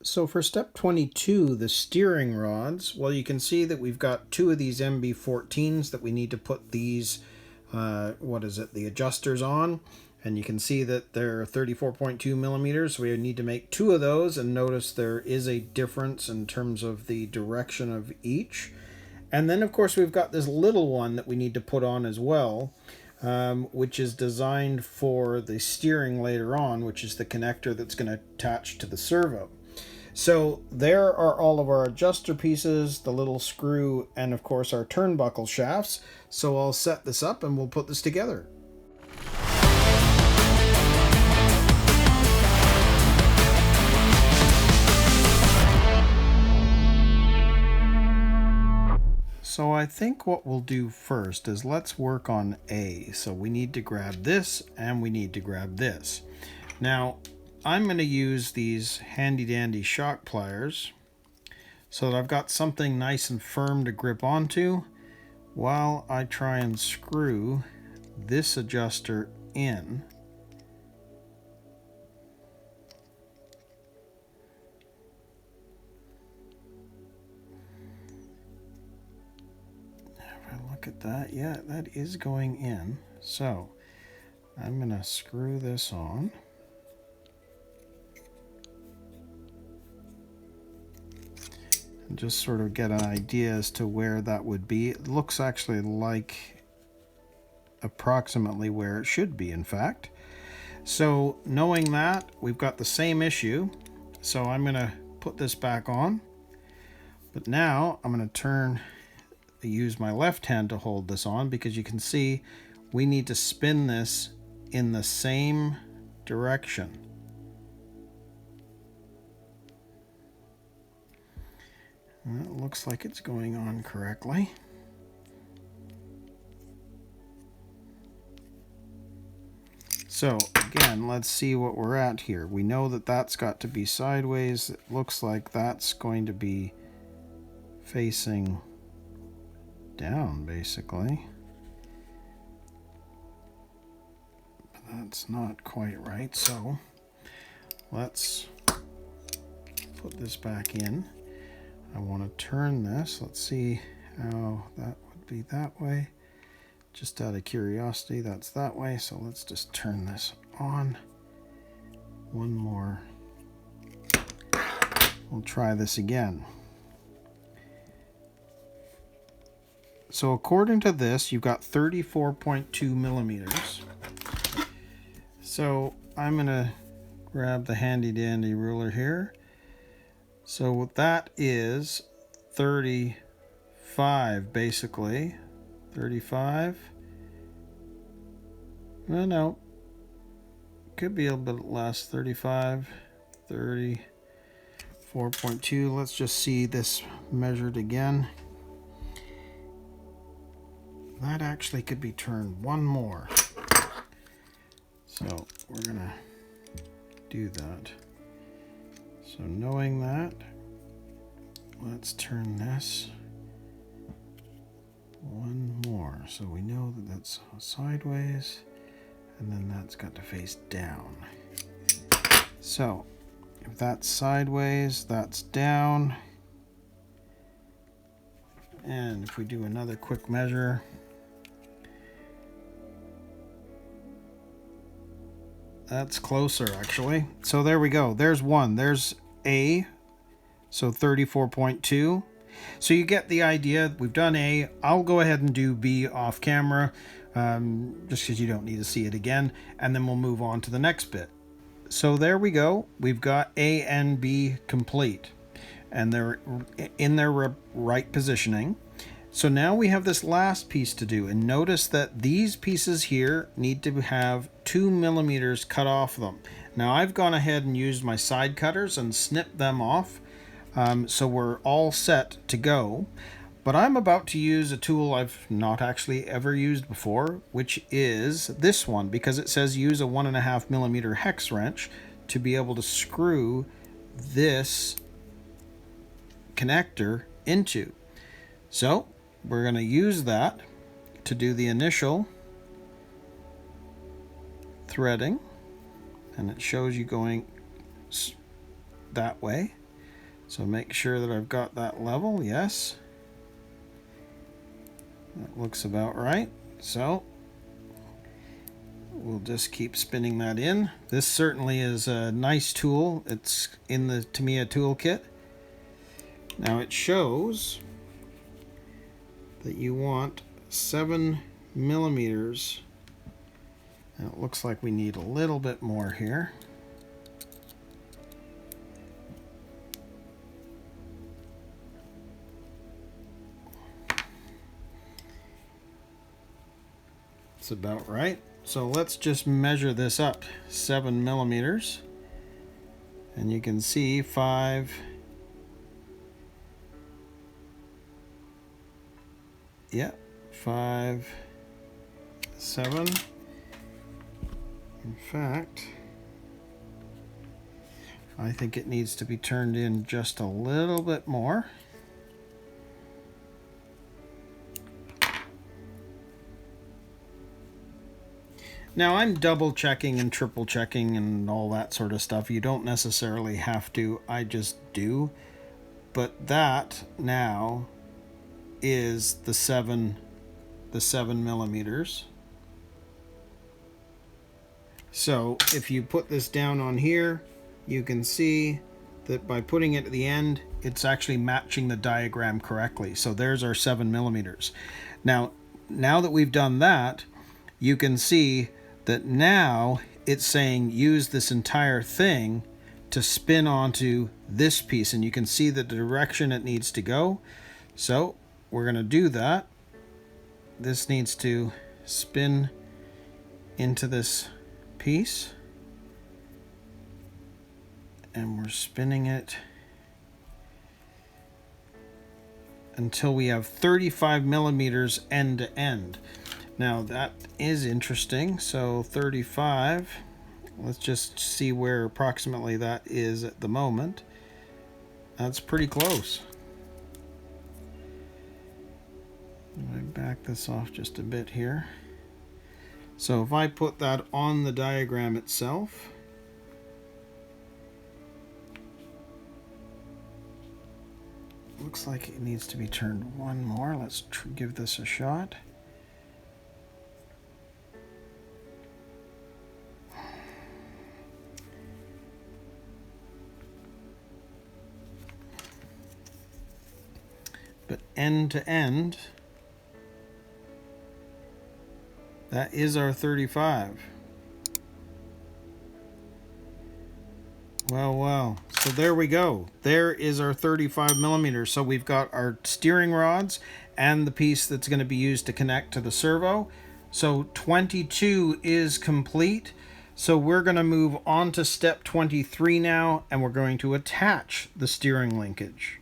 So for step 22, the steering rods, well, you can see that we've got two of these MB14s that we need to put these, the adjusters on. And you can see that they're 34.2 millimeters. So we need to make two of those, and notice there is a difference in terms of the direction of each. And then, of course, we've got this little one that we need to put on as well, which is designed for the steering later on, which is the connector that's going to attach to the servo. So there are all of our adjuster pieces, the little screw, and of course our turnbuckle shafts. So I'll set this up and we'll put this together. So I think what we'll do first is let's work on A. So we need to grab this and we need to grab this. Now I'm going to use these handy dandy shock pliers so that I've got something nice and firm to grip onto while I try and screw this adjuster in. Look at that. Yeah, that is going in. So I'm going to screw this on. And just sort of get an idea as to where that would be. It looks actually like approximately where it should be, in fact. So knowing that, we've got the same issue. So I'm going to put this back on. But now I'm going to use my left hand to hold this on, because you can see we need to spin this in the same direction. And it looks like it's going on correctly. So again, let's see what we're at here. We know that that's got to be sideways. It looks like that's going to be facing down, basically. But that's not quite right, so let's put this back in. I want to turn this. Let's see how that would be that way. Just out of curiosity, that's that way, so let's just turn this on. One more. We'll try this again. So according to this, you've got 34.2 millimeters. So I'm going to grab the handy dandy ruler here. So that is 35, basically. 35. Well, no. Could be a little bit less. 35, 34.2. Let's just see this measured again. That actually could be turned one more. So we're gonna do that. So knowing that, let's turn this one more. So we know that that's sideways, and then that's got to face down. So if that's sideways, that's down. And if we do another quick measure, that's closer, actually. So there we go. There's one. There's A. So 34.2. So you get the idea. We've done A. I'll go ahead and do B off camera, just because you don't need to see it again. And then we'll move on to the next bit. So there we go. We've got A and B complete. And they're in their right positioning. So now we have this last piece to do, and notice that these pieces here need to have 2 millimeters cut off them. Now I've gone ahead and used my side cutters and snipped them off, so we're all set to go. But I'm about to use a tool I've not actually ever used before, which is this one, because it says use a 1.5 millimeter hex wrench to be able to screw this connector into. So we're going to use that to do the initial threading, and it shows you going that way. So make sure that I've got that level. Yes. That looks about right. So we'll just keep spinning that in. This certainly is a nice tool. It's in the Tamiya toolkit. Now it shows that you want 7 millimeters. And it looks like we need a little bit more here. It's about right. So let's just measure this up. 7 millimeters. And you can see 5. Yeah, 5, 7. In fact, I think it needs to be turned in just a little bit more. Now I'm double checking and triple checking and all that sort of stuff. You don't necessarily have to, I just do. But that now is the 7 millimeters. So if you put this down on here, you can see that by putting it at the end, it's actually matching the diagram correctly. So there's our 7 millimeters. Now that we've done that, you can see that now it's saying use this entire thing to spin onto this piece, and you can see the direction it needs to go. So we're going to do that. This needs to spin into this piece, and we're spinning it until we have 35 millimeters end to end. Now that is interesting. So 35, let's just see where approximately that is at the moment. That's pretty close. Let me back this off just a bit here. So if I put that on the diagram itself, looks like it needs to be turned one more. Let's give this a shot. But end to end, that is our 35. Well. So there we go. There is our 35 millimeters. So we've got our steering rods and the piece that's going to be used to connect to the servo. So 22 is complete. So we're going to move on to step 23 now, and we're going to attach the steering linkage.